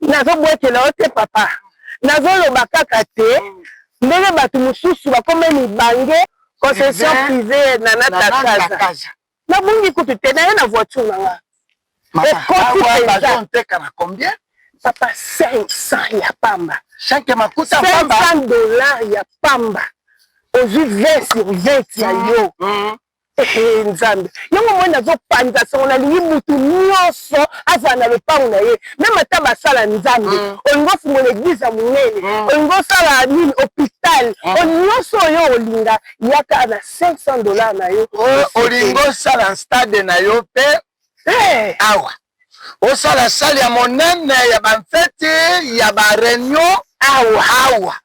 nazobwakela ote papa nazoloba kaka te ndenge bato mosusu bakoma mibange concession privée na natakaza nabungi kutu te naye na voiture nanga ekotiteka na combien papa 500 ya pamba $500 ya pamba ozwi 20 sur 20 ya yo nzambe yango moi nazopanza songo nalingi mutu nyonso azala na lopango na ye meme ata basala nzambe olingi ofungola eglize ya monene olingi osala nini hôpital nyonso oyo olinga yaka na $500 na yo olingi osala stade na yo mpe awa osala sale ya monene ya bamfete ya bareunion awa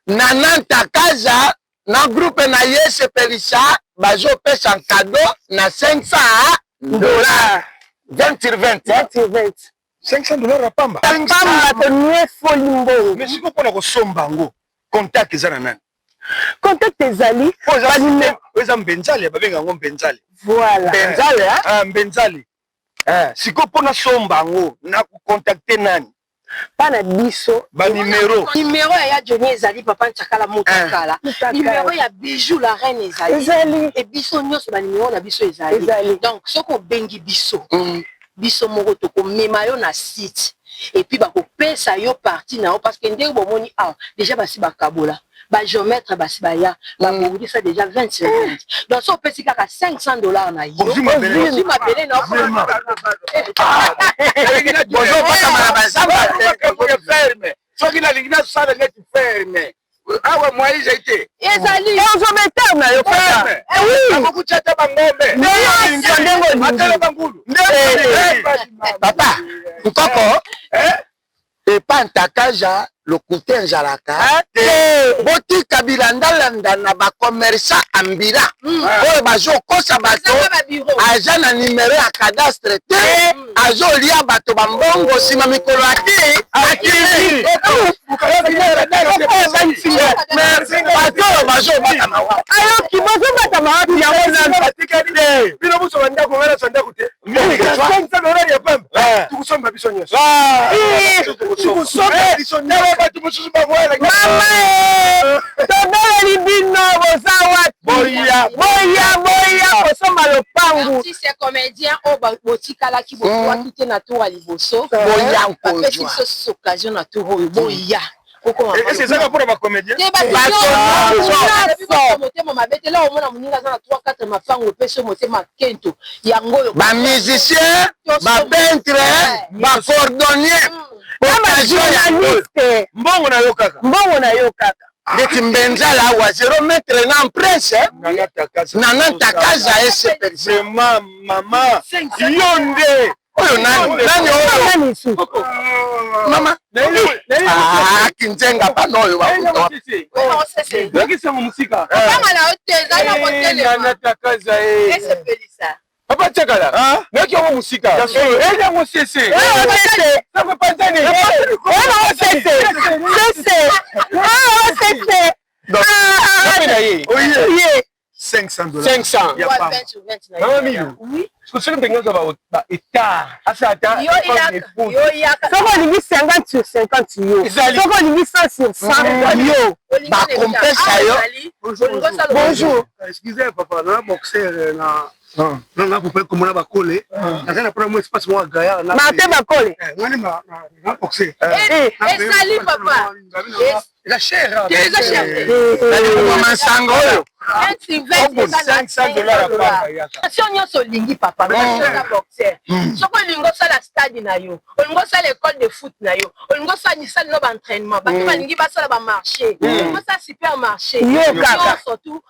na Nantakaza na groupe na ye sepelisa bazopesa en cadeau na $500 20 sur 20 $500 ya pamba tonye foli mbongo mais siko mpona kosomba yango contact eza na nani contact ezali eza mbenzali babenga yango mbenzali voilà mbenzali siko mpona somba yango na kocontacte nani pana biso ba numéro ya Johnny ezali papa nchakala mutakala numéro ya bijou la reine ezali et biso nyonso ba numéro na biso ezali donc soko bengi biso moko to mema yo na site et puis ba ko pesa yo parti na parce que ndenge bomoni déjà basi bakabola ba géomètre basi baya ba boudi ça déjà 20 donc so pesi kaka $500 na yo ozi mabele na bonjour pata marabasamba ferme soki na lingina sala ngeti ferme awa Moïse été ezali géomètre na yo ferme oui bakuchata bangombe matele bangulu papa nkoko epa Nantakaza locuteur nzalaka botika bilandalanda na bakomersa ambira oyo bazokosa bato aza na numero ya cadastre te azolia bato bambongo nsima mikolo ati akili bato oyo bazobata ayoki bazobata mawapi yango nani bino buso ndako ngana sandako te $500 ya pamba tukusomba biso nyonso tukusomba biso nyonso batu mususu bavwela mama tobeleli bino boza wati boya kosomba lopangu artiste comédien o botikalaki botwaki te na tour ya liboso bapesi biso occasion na tour oyo boya c'est ça pour ba comédien motema mabetela omona moninga aza na 3-4 mafango pesi motema kento yango oyo ba musicien ba peintre ba cordonnier journaliste mbongo na yo kaka ndeti mbenzala awa 0 mètre na prince na Nantakaza ese mama yonde oyo nani oyo mama kinzenga bano oyo Nantakaza papa chakala naki omo musika enya ngo sese sabe panzani sese $500 ya pamba mama mio sikusi mpengezo ba etat asata soko olingi 50 sur 50 yo soko olingi 100 sur 100 yo bakompesa yo bonjour excusez papa na boxer na pouvez komona bakole naza na problème espace moi gaya na mate bakole ngani na boxer ezali papa la chair masango oyo $500 nyonso olingi papa boxer soko olingi osala stade na yo olingi osala école de foot na yo olingi osalisali no baentraînement bato balingi basala bamarché olingi osala supermarché nyonso tu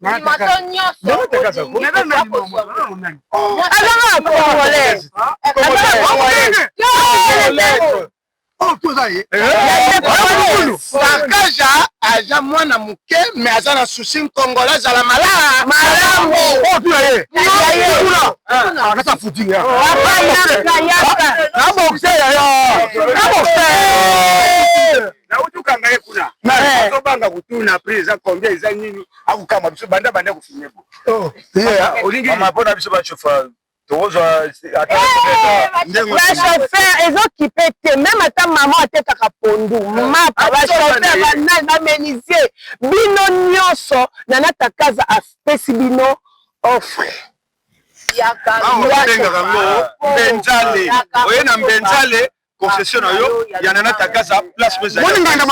limato nyonso Nantakaza aza mwana muke me aza na susi nkongole azala malamu nautukanga ye kuna azobanga kutuna prix eza combien eza nini akukama biso banda kufimebo olingi mpona biso bachofa bachauffeur ezokipe te meme ata mama atekaka pondu mapa bachauffeur bamenisier bino nyonso Nana Takaza apesi bino offre Mbenzale oye na Mbenzale concession yo ya Nana Takaza place pesa moninga na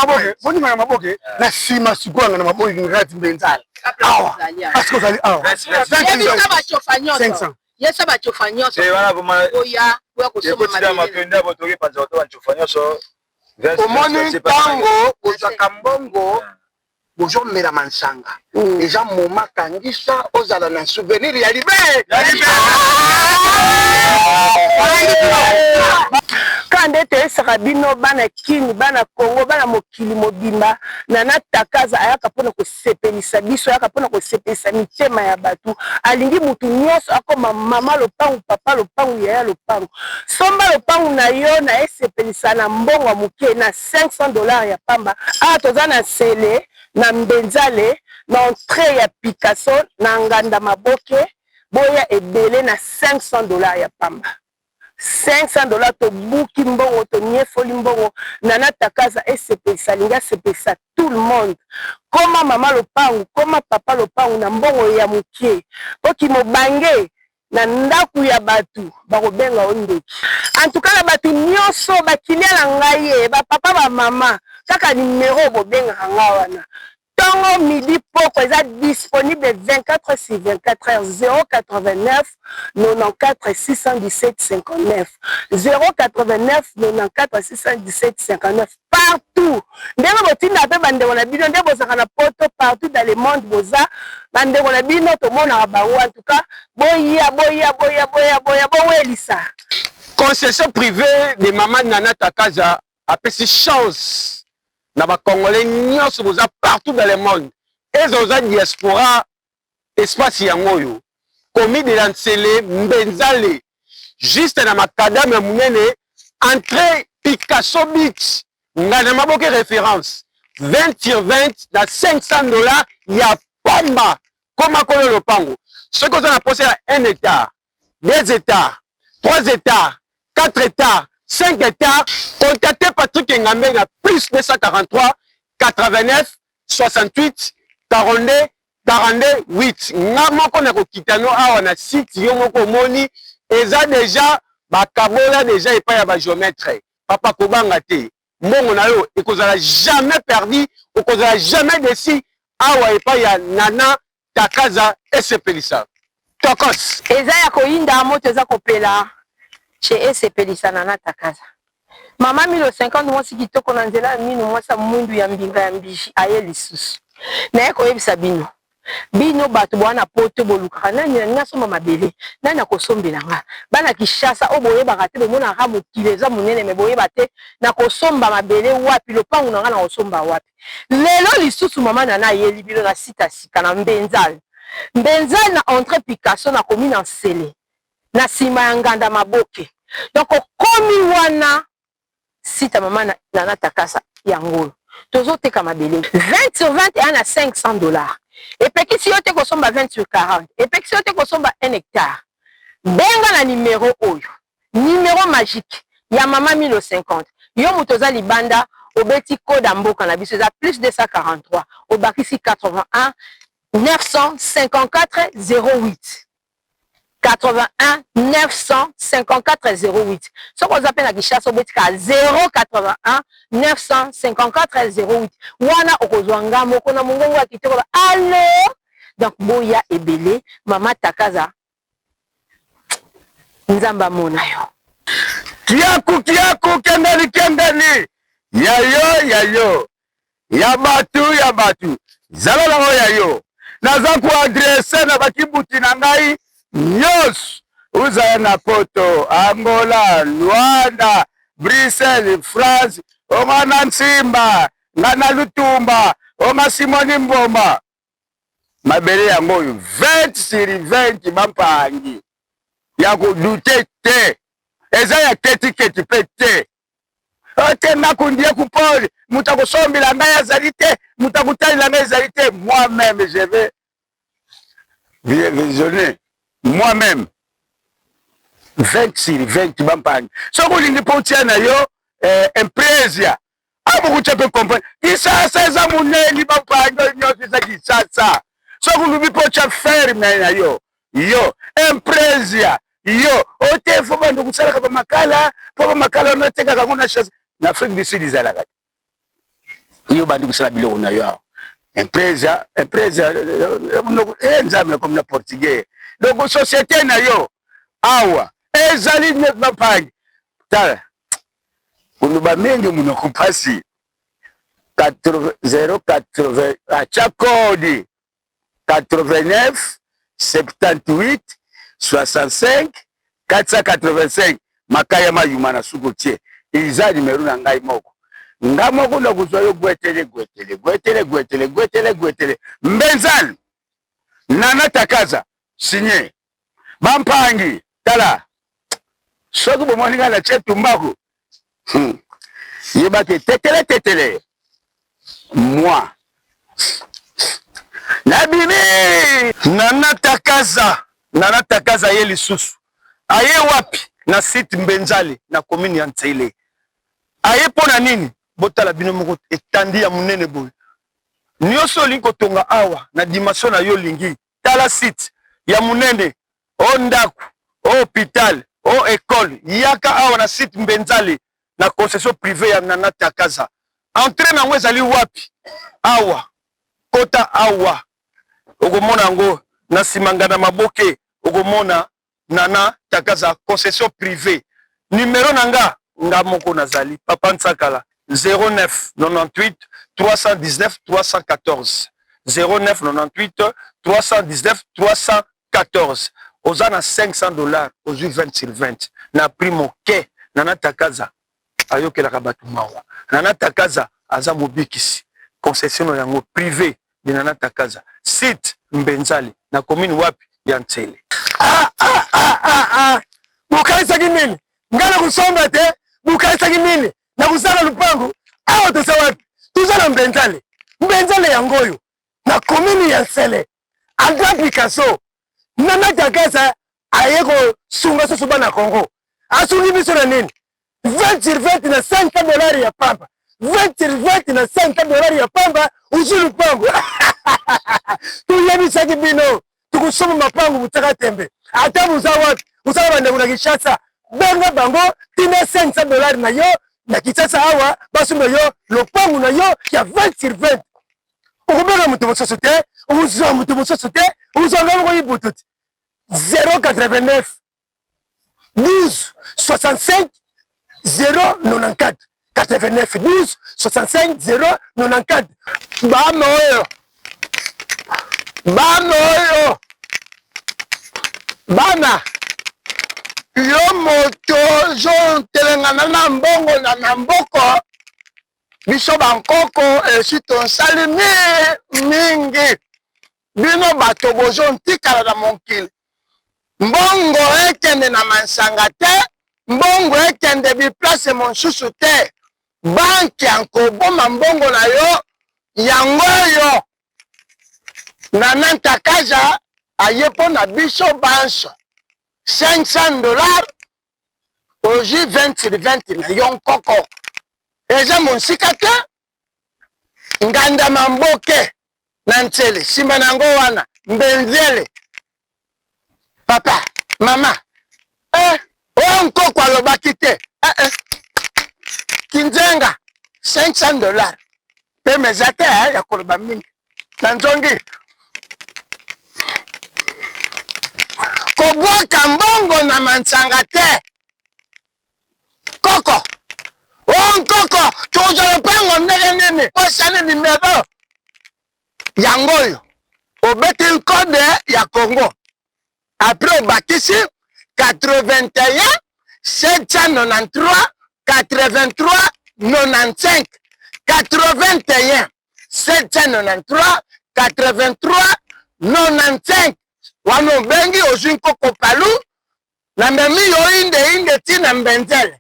maboke na sima sikoanga na maboke ngati Mbenzale awa parce que vous allez awa 500 Yesa bachofa nyonso. Oya kusoma madini. Mapenda botoki panza oto bachofa nyonso. Omoni tango ozaka mbongo bozo mera mansanga. Eja moma kangisa ozala na souvenir ya libe. Kande te sakabino bana kini bana Kongo bana mokili mobimba Nana Takaza ayaka pona ko sepelisa biso ayaka pona ko sepelisa mitema ya batu alingi mutu nyonso akoma mama lopangu papa lopangu yaya lopangu somba lopangu na yo na esepelisa na mbongo muke na $500 ya pamba toza na sele na Mbenzale na entrée ya Picasso na nganda maboke boya ebele na $500 ya pamba $500 to buki mbongo to nyefoli mbongo Nana Takaza sepelisa linga sepelisa tout le monde koma mama lopangu koma papa lopangu na mbongo ya mukie oki mobange na ndaku ya batu bakobenga ondeki en tout cas na batu nyonso bakilia na ngai ba papa ba mama kaka numéro bobenga nga wana Tongo midi poko est disponible 24/24 heures 089 94 617 59 089 94 617 59 partout. Ndenge botinda pe bandeko na bino ndenge bozaka na poto partout dans le monde boza bandeko na bino to mona bango en tout cas boya boelisa. Concession privée de maman Nana Takaza a pesi chance. Na ba Congolais nyonso boza partout dans le monde et zoza diaspora espace yangoyo commis de Lansele Mbenzale juste na makadam ya munene entrée Picasso Beach ngana maboke référence 20/20 na $500 ya pamba koma kolo lopango ce que ça na posé à 1 hectare 2 hectares 3 hectares 4 hectares 5 hectares, contactez Patrick Ngambe à plus 243 89 68 42 42 8. Ngamo kona ko kitano awa na site yongo ko moni eza déjà ba kabola déjà et pas ya ba géomètre. Papa kobanga te. Mbongo na yo ekozala jamais perdu, ekozala jamais déçu awa et pas ya Nana Takaza esepelisa. Tokos. Eza ya koinda moto eza kopela. Chez esepelisa Nana Takaza. Mama 1050 mwasi kitoko na nzela minu mwasa mundu ya mbinga ya mbishi aye lisusu. Na yako yebisa bino. Bino batu bwana poto bolukaka nani nasoma mabele. Nani akosombela nga. Bana Kishasa oboye bakate bomona ka mokileza munene meboye bate na kosomba mabele wapi lopangu na nga na kosomba wapi. Lelo lisusu mama Nana yeli bino na sita sika na Mbenzale. Mbenzale na entrée Picasso na commune en Sele. Na sima ya nganda maboke. Donc komi wana sita mama Nana Takaza yangolo. Tozo teka mabele. 20/20 na $500. Et puis si yote kosomba 20/40. Et puis si yote kosomba 1 hectare. Benga na numéro oyo. Numéro magique ya mama 1050. Yo mutoza libanda obeti code mboka na biso za plus 243. Obakisi 81 954 08. 81 954 08. Ce qu'on appelle la Kishasa, c'est 081 954 08. Wana okozwanga moko na mungongo wa kitoko. Allo. Donc boya ebele mama Takaza. Nzamba mona yo. Kiaku kendani. Yayo. Ya batu. Zalala ho yayo. Naza ku adresse na bakibuti na ngai. Nyos, uzaya na poto, Angola, Luanda, Bruxelles, France, oma Nansimba, ngana Lutumba, oma Simoni Mbomba. Mabele ya moyo, 20/20 mampangi. Ya kudute te. Eza ya keti pete. Ote nakundia kupoli, mutakosombi la ngaya zalite, mutakutali la ngaya zalite. Moi-même, je vais visionner. Moi-même, 20 sur 20 bampangi soko olingi mpo otia na yo impresia abokutia mpe comprendre kisasa eza moneni bampangi oyo nyonso eza kisasa soko olubi mpo otia ferme na yo impresia yo ote fo bando kosalaka bamakala mpo bamakala ono otekaka ngo na chasse na Afrique du Sud ezalaka yo bandi kosala biloko na yo awa impresia nzambe comme na portugais donc société na yo awa ezali bampangi tala koloba mingi munoko mpasi 080 acha kodi 89 78 65 485 makaya mayuma na sukotie iza nimero na ngai moko nga moko na kuzwa yo gwetele mbenzali Nana Takaza signé bampangi tala soki bomoninga na chetu mbako yebake tetele moi nabimi Nana Takaza ye lisusu aye wapi na site Mbenzali na commune ya Ntsele aye pona nini botala bino moko etandi ya munene boy nyonso linko tonga awa na dimension na yo lingi tala site ya munene o ndaku o hôpital o école yaka awa na site Mbenzali na concession privée ya Nana Takaza entrée na ezali wapi awa kota awa okomona ngo na simangana maboke okomona Nana Takaza concession privée numéro nanga moko nazali Papa Ntsakala 09 98 319 314 09 98 319 314 ozana $500 ozwi 20 sur 20 na primo ke Nana Takaza ayokelaka bato mawa Nana Takaza aza mobikisi concession yango privé de Nana Takaza site Mbenzali na commune wapi ya Ntsele bukaisaki nini ngana kusomba te bukaisaki nini na kusala lupango awa tosa wapi tuzala Mbenzali yangoyo na commune ya Ntsele Andra Picasso Nana Takaza ayeko sunga soso bana Congo asungi biso na nini 20 sur 20 na $5 ya pamba 20 sur 20 na $5 ya pamba uzulu pango tuyebisaki bino tukusoma mapango mutaka tembe ata muza wapi usaba bande kuna Kinshasa benga bango tina $500 na yo na Kinshasa awa basumba yo lopango na yo ya 20 sur 20 ukubeka mutu mososo te uzwa mutu mososo te uzonga ngo yibututi 089 12 65 094 89 12 65 094 bana yo moto zontelengana na mbongo na mboko biso bankoko esi tonsali mingi bino bato bozontikala na mokili mbongo ekende na mansanga te mbongo ekende biplace mosusu te banki ankoboma mbongo na yo yango oyo Nana Takaza aye mpo na biso banso $500 ozwi 20 sur 20 na yo nkoko eza monsika te ngandama mboke na Ntsele nsima nango wana Mbenzele papa mama oyo nkoko alobaki te kinzenga $500 mpe meza te ya koloba mingi na nzongi kobwaka mbongo na mansanga te koko nkoko tozwa lopango ndenge nini osani nimero yango oyo obeti code ya Congo apres obakisi 81 793 83 95 81 793 83 95 wana obengi ozwi nkoko palu na memi yo inde tina Mbenzele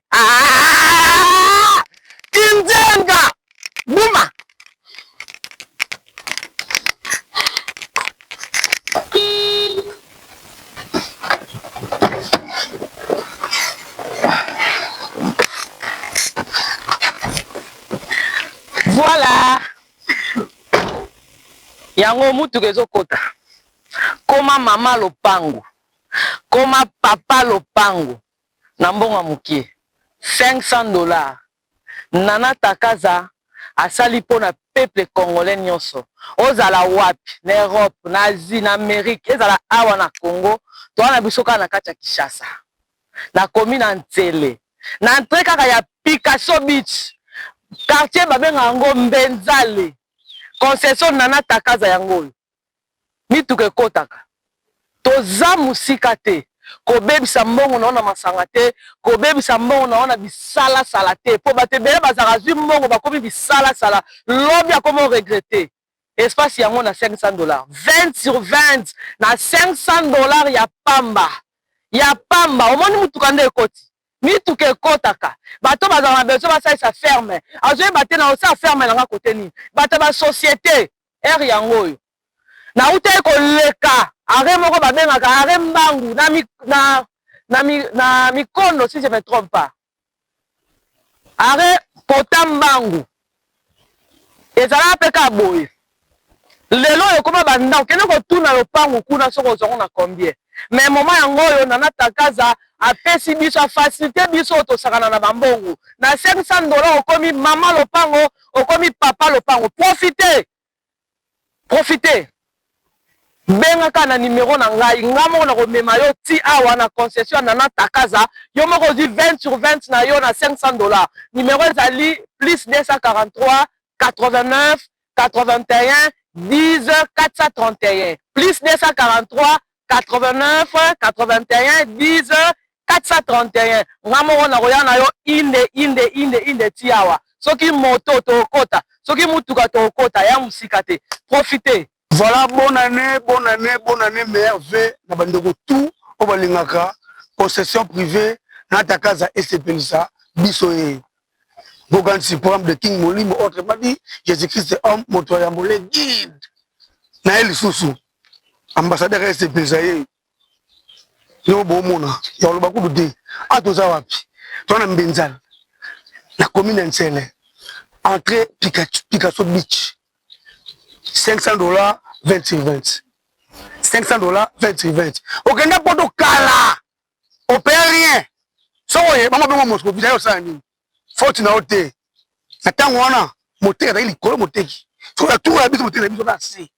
kinzenga buma Voilà. Yango mutu kezo kota. Koma mama lopango. Koma papa lopango. Na mbongo mukie. $500. Nana Takaza asali pona peuple congolais nyonso. Ozala wapi na Europe, na Asie, na Amérique, ezala awa na Congo, toana bisoka na kati ya Kinshasa. Na komi na Ntsele. Na entre kaka ya Picasso Beach. Quartier babenga yango Mbenzale. Concession Nana Takaza yango. Mituke kotaka. Toza musika te. Kobebisa mbongo naona masanga te, kobebisa mbongo naona bisala sala te. Po batebele bazaka zwi mbongo bakomi bisala sala. Lobi akomo regretter. Espace yango na $500. 20 sur 20 na $500 ya pamba. Ya pamba. Omoni mutuka nde ekoti. Mituka ekotaka. Bato bazaka beso basalisa ferme. Azoye bate na osa ferme nanga kote nini. Bato ba société er yango oyo. Na ute koleka. Arrêt moko babengaka arrêt mbangu na mikondo si je me trompe pas. Arrêt potambangu. Ezala peka boye. Lelo yo koma banda kene ko tuna lopangu kuna soko zongo na combien. Mais moment yango yo Nana Takaza apesi biso facilité biso to sakana na bambongo. Na $500 okomi mama lopango, okomi papa lopango. Profitez. Profitez. Benga na numéro na ngai ngamo na komema yo ti awa na concession Nana Takaza yo moko di 20 sur 20 na yo na $500. Numéro ezali plus 243 89 81 10 431 plus 243 89 81 10 431 ngamo na koya na yo inde ti awa soki moto to kota soki mutuka to kota ya musika te. Profitez. Voilà, bonne année, meilleur vœu, na bandeko tout, au balingaka, concession privée, na Takaza SPLSA, bisoye. Bogan si programme de King Molimo, autrement dit, Jésus-Christ est homme, motoya molé, guide. Naël Soussou, ambassadeur SPLSA, yo bomona, ya lo baku de, atoza wapi, tona mbenzal, la commune Ntsele, entrée Picasso Beach. $500, 20 sur 20. $500, 20 sur 20. Ok, n'importe quoi kala. On paye rien. So, maman, maman, Moscou, vous avez ça, faut tu n'as pas été. Attends, on a monté, il est collé, monté. So, il y a tout, il y a assez.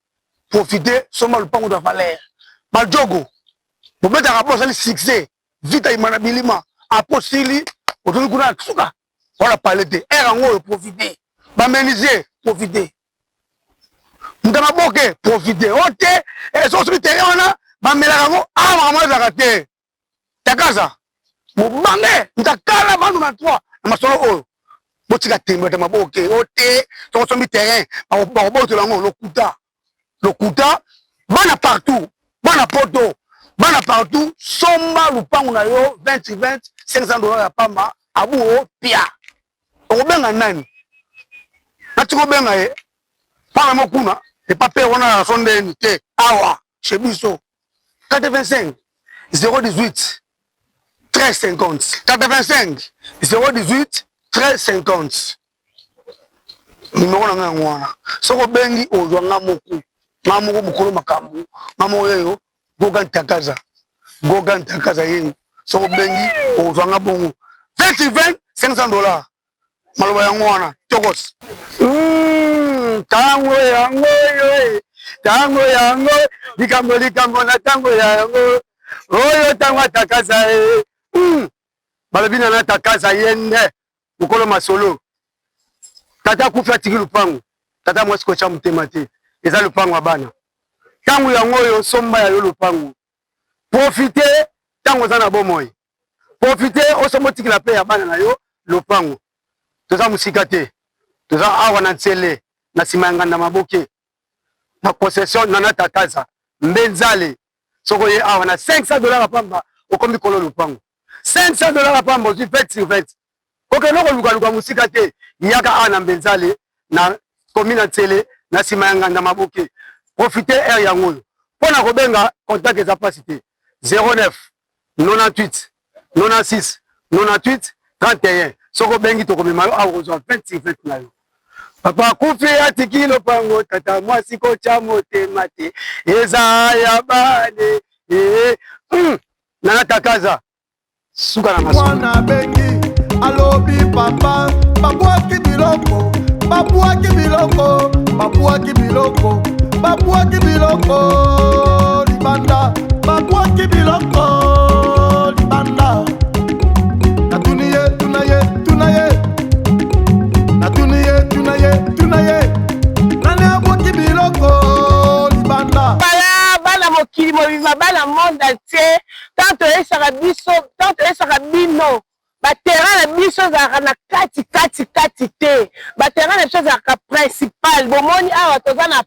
Profitez, seulement le pan de valeur. Maljogo, vous mettez un rapport, ça le succès. Vite, il m'a bilima. Après, s'il autour du coup, on a parlé de R, profitez. Bameniser, profitez. Ndama boke profiter ote so sur terrain wana ba melaka ngo awa mwa zakate Takaza mubange ndakala bandu na 3 na masolo oyo botika timba ta maboke ote so sur terrain ba boto lango lokuta bana partout bana poto bana partout somba lupangu na yo 20 20 $500 ya pamba abu o pia obenga nani natiko benga e para mokuna et pas peur, on a son unité. Awa, chez Bisso. 85 018 13 50. 85 018 13 50. Numéro na ngwana. Soko bengi ozwa ngamoku. Ngamoku bukolo makambu. Ngamo yeyo Gogan Takaza. Gogan Takaza yeni. Soko bengi ozwa ngabongo. 20 $500. Maloba ya ngwana. Tokos. Tango yango likambo na tango yango oyo tango Takaza balabina na Takaza yende ukolo masolo tata kufa tiki lupango tata mwasi ko cha mutema te eza lupango abana tango yango oyo somba ya yo lupango profiter tango za na bomoyi profiter osomo tiki la pe ya bana na yo lupango toza musika te toza awa na Ntsele na simanga na maboke na concession Nana Takaza Mbenzale soko ye awa na $500 pamba okombi kolo lupango $500 pamba ozi 20 sur 20 oke noko luka musika te yaka awa na Mbenzale na commune Ntsele na simanga na maboke profiter air yango pona ko benga contact eza pasi te 09 98 96 98 31 soko bengi to komema awa ozwa 20 sur 20 na yo papa kufi atiki lopango tata mwasi kocha motema te eza ya bane Nanatakaza suka na maso mwana bengi alobi papa babuaki biloko babuaki biloko babuaki biloko babuaki biloko libanda babuaki biloko libanda natuniye tunaye tunaye natuniye tunaye tunaye nane abuaki biloko libanda bana mokili mobima bana monde entier tanto esaka biso tanto esaka bino baterrain na biso ezalaka na kati te baterrain na biso ezalaka principal bomoni awa toza na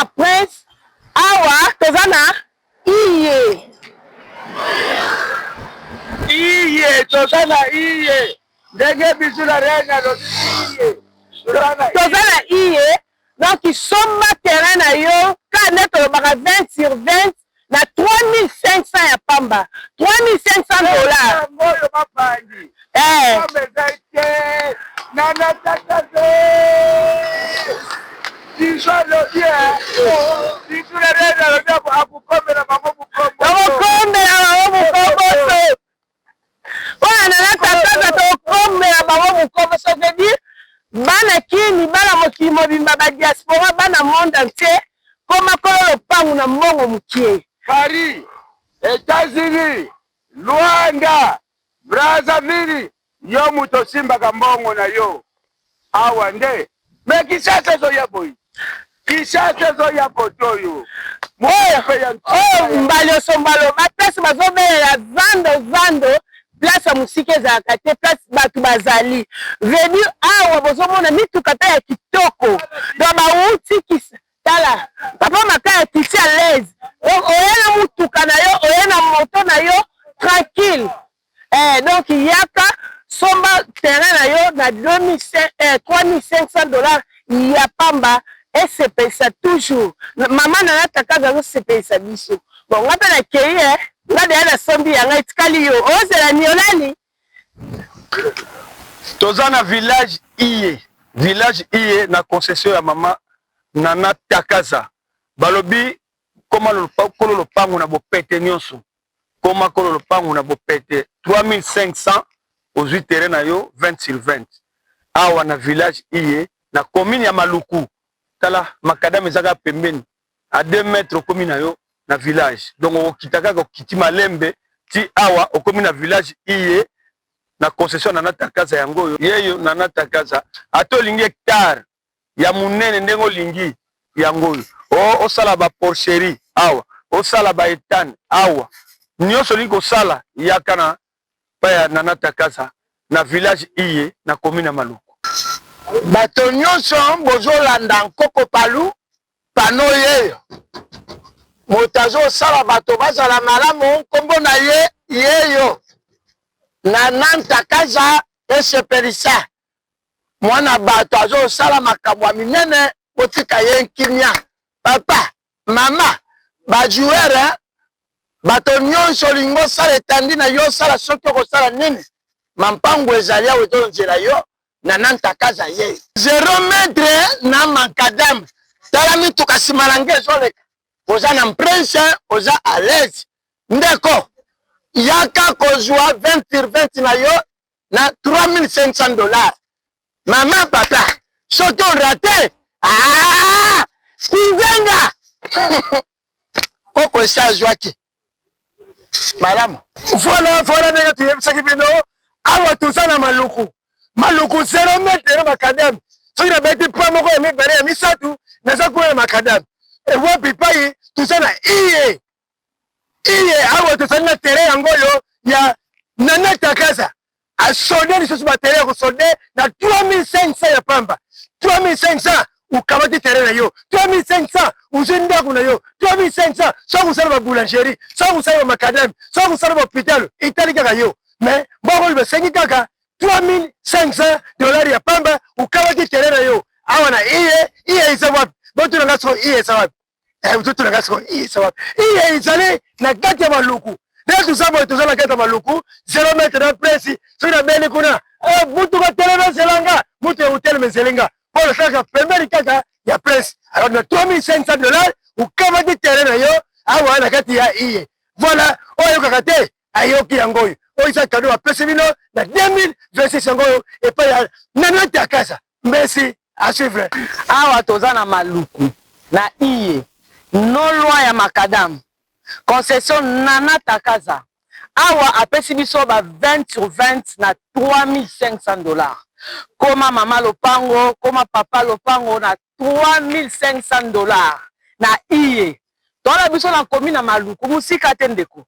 prince awa toza na iye toza na iye ndenge biso na reine alobi iye toza na iye donc isomba terrain na yo ka nde tolobaka 20 sur 20 na 3500 ya pamba 3500 dollars oyo bapandi nanatakaze biso alobi biso na reine alobi akokombela bango bukomboso oyo nanatakaza tokombela bango bukombo ça veut dire bana kini bana mokili mobimba badiaspora bana monde entier koma kolo lopangu na mbongo mokie Paris, États-Unis, Luanda, Brazzaville, yo muto simba kambongo na yo awa nde me Kinshasa zo ya boy Kinshasa zo ya kotoyo mbalioso mbaloba place bazobelela zando place ya musika ezalaka te place bato bazali venu awa bozomona mituka ta ya kitoko donc bauti tala papa makaya kiti à l'aise oye na mutuka na yo oye na moto na yo tranquille donc yaka somba terrain na yo na 3500 dollars ya pamba esepelisa toujours mama Nanatakaza azosepelisa biso bon nga mpe nakei nga deya na sombi yanga etikali yo ozela niolani toza na village iye na concession ya mama Nanatakaza balobi koma kolo lopango na bopete nyonso koma kolo lopango na bopete 3500 ozwi terrain na yo 20 sur 20 awa na village iye na commune ya Maluku tala makadam ezaka pembeni à 2 mètres okomi na yo na village donc okitaka okiti malembe ti awa okomi na village iye na concession Nanatakaza yango yeyo Nanatakaza atolingi hectare ya munene ndenge olingi yango osala ba porcherie awa osala ba etane awa nyonso lingi kosala yaka na pa ya Nanatakaza na village iye na commune ya Maluku bato nyonso bozolanda nkoko palu pano yeyo moto azosala bato bazala malamu nkombo na ye yeyo Nanatakaza esepelisa mwana bato azosala makambo ya minene botika ye nkimia papa mama bajouere bato nyonso olingi osala etandi na yo osala soki okosala nini mampango ezali awa ezonzela yo Nanatakaza ye 0 metre na makadam tala mituka nsima na nge ezoleka oza na mprince oza à l'aise ndeko yaka kozwa 20 sur 20 na yo na 3500 dollars mama papa soki orate kuzenga koko esi azwaki malamu fola ndenge tuyebisaki bino awa toza na Maluku 0 metre na makadam soki nabeti pa moko ya mibale ya misatu naza kuna na makadam ewapi pai toza na iye awa tozali na terrain yango oyo ya Nanatakaza asode lisusu baterrain ya kosode na 3500 ya pamba 3500 ukamati terrain na yo 3500 uzwi ndako na yo 3500 soki osala ba boulangerie soki osala ba makadam soki osala ba hôpital etali kaka yo mais mboko oyo basengi kaka 3500 dollars ya pamba ukamati terrain na yo awa na iye eza wapi botunanga soko iye eza wapi botunanga soko iye eza wapi iye ezali na kati ya Maluku nde tuzaboye toza na kati ya Maluku 0 metre na presi soki nabeni kuna butuka telema zelanga moto ya hotel mezelenga pour le faire pembeni kaka ya place alors na $3500 ukavaki terrain na yo awa na kati ya iye voilà oyo kaka te ayoki yango oyo oyo eza cadeau apesi bino na 2026 yango oyo epai ya Nana Takasa. Merci, à suivre. Awa toza na maluku na iye no loin ya makadam concession Nana Takasa. Awa apesi biso ba 20/20 na $3500. Koma mama lopango, koma papa lopango na $3500 na iye. Tola biso na komi na maluku musika te ndeko.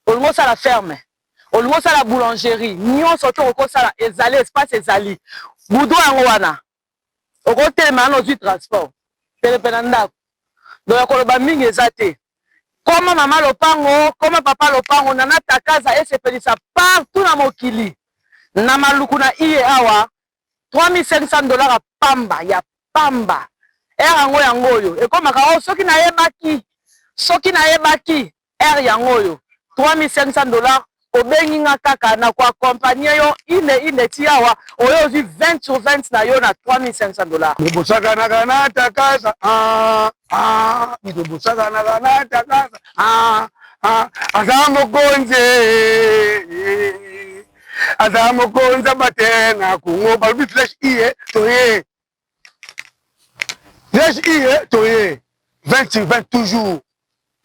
Olmo sala ferme. Olmo sala boulangerie. Nyon soto oko sala ezali espace ezali. Budo yango wana. Oko telema na ozwi transport. Pelepena ndako. Do yakoloba mingi ezate. Koma mama lopango, koma papa lopango, Nana Takasa esepelisa partout na mokili. Na maluku na iye awa $3500 pamba ya pamba. Yango yangoyo. Ekomaka soki na yebaki. Soki na yebaki yango yo. $3500 obengi nga kaka na kwa kompanya yo ine tiawa oyo zi 20/20 na yo na $3500. Bosaka na Nana Takasa. Bosaka na Nana Takasa. Azamo konze batena kungo balubi flash iye toye. Flash iye toye. 20/20 toujours.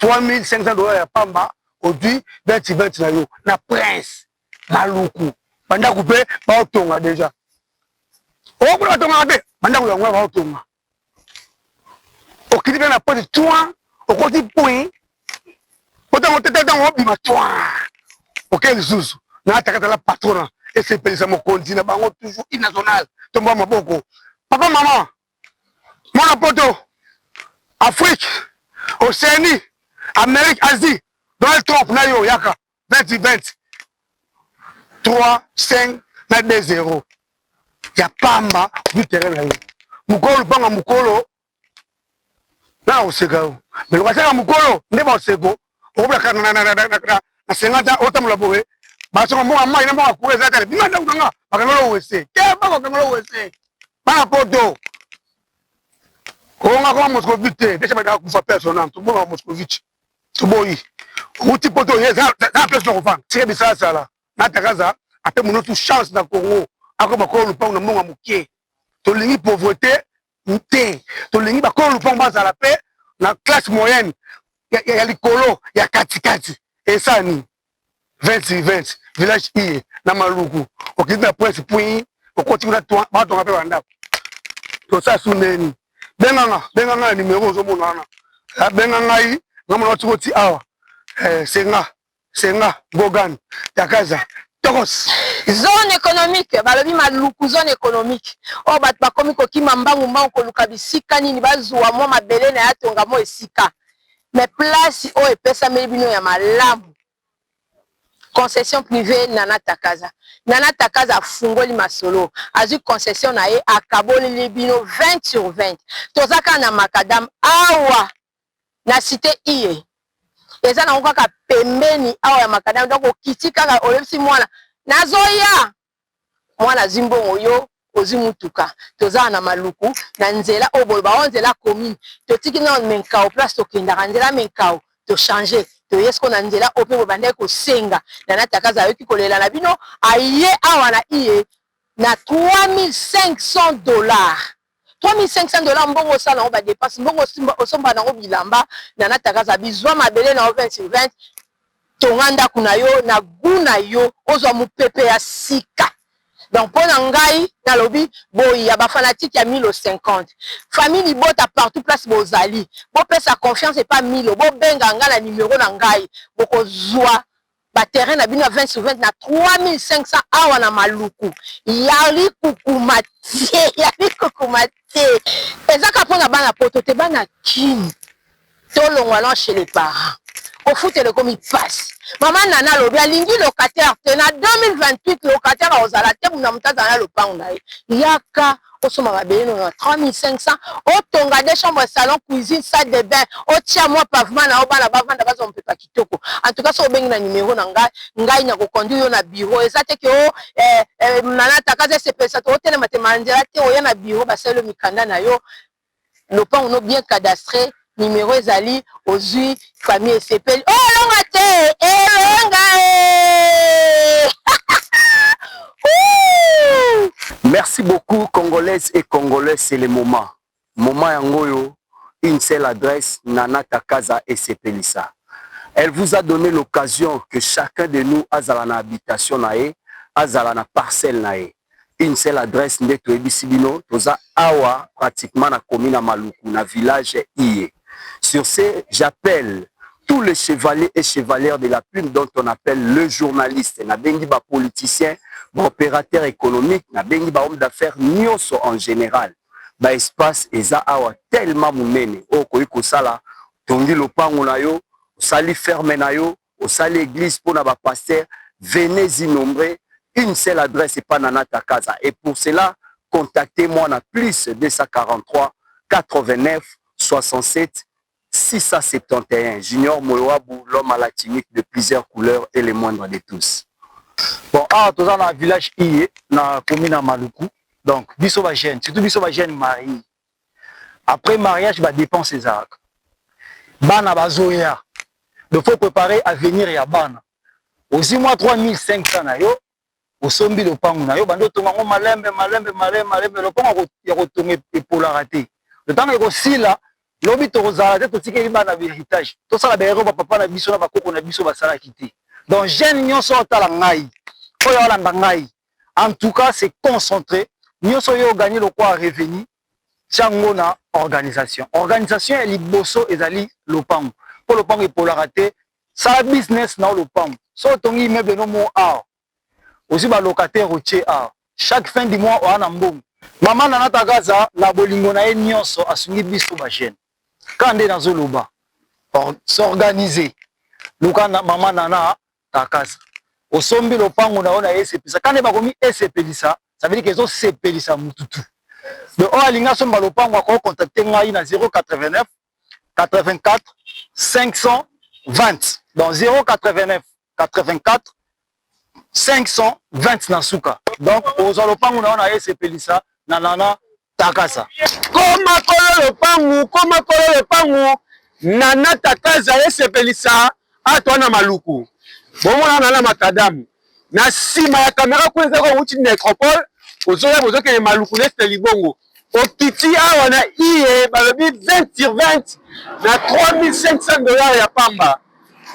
$3500 ya pamba. Aujourd'hui, 20/20 na yo. Na prince. Maluku. Banda coupe, ba otonga déjà. O kuna otonga be. Banda ko yango ba otonga. O kidi na poti toi. O koti point. Otonga tete on bima toi. O quel zuzu. Na Takasa la patrona. Et c'est pelisa mo kondi na bango toujours national. Tomba maboko. Papa maman. Mon poto. Afrique. Océanie. Amérique, Asie. Donald Trump na yo yaka 20/20 3-5 na 2-0 ya pamba du terrain na yo mukolo banga mukolo na oseka mais lokasaka mukolo nde ba oseko obula na 50 otamula bowe ba songa mo amai na mo kuweza tele bimanda kanga bakangolo wese ke bakangolo wese ba poto konga kwa Moscovite desha ba kufa personnel to mo Moscovite to boy Uti poto yeza za place na kufanga tike bisasa la na Takasa ape munotu chance na Congo akoba ko lupango na monga mukie to lingi pauvreté nte to lingi ba ko lupango bazala pe na classe moyenne ya likolo ya katikati esani 20/20 village iye na maluku okita prince point okoti na ba to ngape banda to sa suneni benganga numéro zo monana benganga yi ngamona tsoti awa Senga Bogan Takasa Tokos zone économique balobi maluku zone économique o bat ba komi ko kima mbangu mbangu ko luka bisika nini bazuwa mo mabele na yatonga mo esika mais place o epesa melibino ya malamu concession privée Nana Takasa fungoli masolo azu concession na ye akaboli libino 20/20 tozaka na makadam awa na cité iye eza na kaka pembeni awa ya makadam donc okiti kaka olebisi mwana nazoya mwana zimbongo yo ozimutuka toza na maluku na nzela obolo ba nzela commune totiki na menkao place tokendaka nzela menkao to changer to yesko na nzela ope bande ko senga Nana Takasa yoki kolela na bino aye awa na iye na $3500 $3500 mbongo sala on va dépenser mbongo osomba na bilamba Nana Takasa bizwa mabele na 20/20 tonganda kuna yo na guna yo ozwa mupepe ya sika donc pona ngai na lobi boyi ya ba fanatique ya 1050 famille bota partout place bozali bo pesa confiance et pas 1000 bo benga nga na numéro na ngai boko zwa ba terrain na bino 20/20 na 3500 awa na maluku yali kukumate ezaka pona bana poto te bana kini tolongwa non chez les parents au foot le comme il passe maman Nana lobi alingi locataire te na 2028 locataire ozala te muna mutaza na lopango na ye yaka osoma babeye na 3500 otonga des chambres salon cuisine salle de bain otia moi pavement na obana bavanda bazo mpepa kitoko en tout cas so bengi na numéro na ngai na ko conduire yo na bureau ezate ke Nana Takaza SPLisa to tele matemanzela te oya na bureau baselo mikanda na yo lopango no bien cadastré numéro ezali ozui famille SPL longa te longa Merci beaucoup, Congolaises et Congolais, c'est le moment. Moment Yangoyo, une seule adresse, Nana Takaza SPLisa. Elle vous a donné l'occasion que chacun de nous a dans habitation nae, a dans parcelle nae. Une seule adresse, Ndeto Ebisibino, toza awa pratiquement na commune Maluku, na village Iye. Sur ce, j'appelle tous les chevaliers et chevalières de la plume dont on appelle le journaliste, na bengi ba politicien, ba opérateur économique, na bengi ba homme d'affaires, nyonso en général. Ba espace eza awa tellement munene. Oko iko sala, tongi lopango na yo, osali ferme na yo, osali église pour na ba pasteur, venez y nombrer. Une seule adresse et pas Nana Takaza. Et pour cela, contactez-moi na plus 243 89 67 671. Junior Moyoabou, l'homme à la tunique de plusieurs couleurs et les moindres de tous. Bon, tous dans le village Iye, dans la commune Maluku. Donc, biso va jeune, surtout biso va jeune marié. Après mariage, va dépenser ses arcs. Bana bazoya. Il faut préparer à venir à Bana. Aussi, moi, 3500 na yo. Au sombi le pango na yo bando tonga ngo malembe le pango ya kotonga epola raté le temps que aussi là lobi to rozala te to tikeli bana héritage to sala bero ba papa na biso na bakoko na biso basala kité donc jeune nyonso otala ngai oyo olanda ngai en tout cas c'est concentré nyonso yo gagner le quoi revenu tiango na organisation ya liboso ezali le pango pour le pango epola raté ça business na le pango so tongi immeuble no mo a aussi ba locataire routier a chaque fin du mois on a mbongo maman Nana Takaza na bolingo na nyonso asungi biso ba jeune kande na zoloba s'organiser lukana maman Nana Takaza osombi lopango na ona SPLisa kande ba komi SPLisa ça veut dire que zo SPLisa mututu de o alinga somba lopango ko contacter ngai na 089 84 520 dans 089 84 520 Nasuka. Donc, aux alopangu na ona SPLisa na Nana Takaza. Comment le pangu Nana Takaza SPLisa a toi na Maluku. Bon on a na makadamu. Na sima ya caméra ko ezako wuti necropole, ozoya bozoke le Maluku l'est libongo. Au kiti awa na iye balobi 20/20 na $3,500 ya pamba.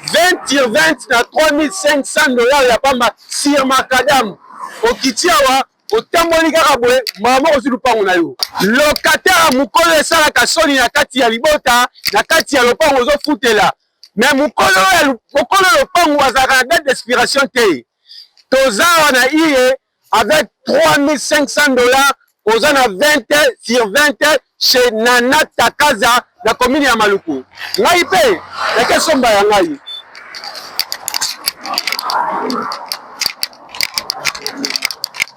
20/20 na $3,500 ya pamba sur macadam. Okitiawa otamboli kaka boye mama osilupango na yo. Locataire mukolo esala kasoni na kati ya libota na kati ya lopango ozofutela. Mais mukolo lopango azaka na date d'expiration te. Tozawa na iye avec $3,500 oza na 20/20 chez Nana Takaza na commune ya Maluku. Ngai pe, yake somba ya ngai.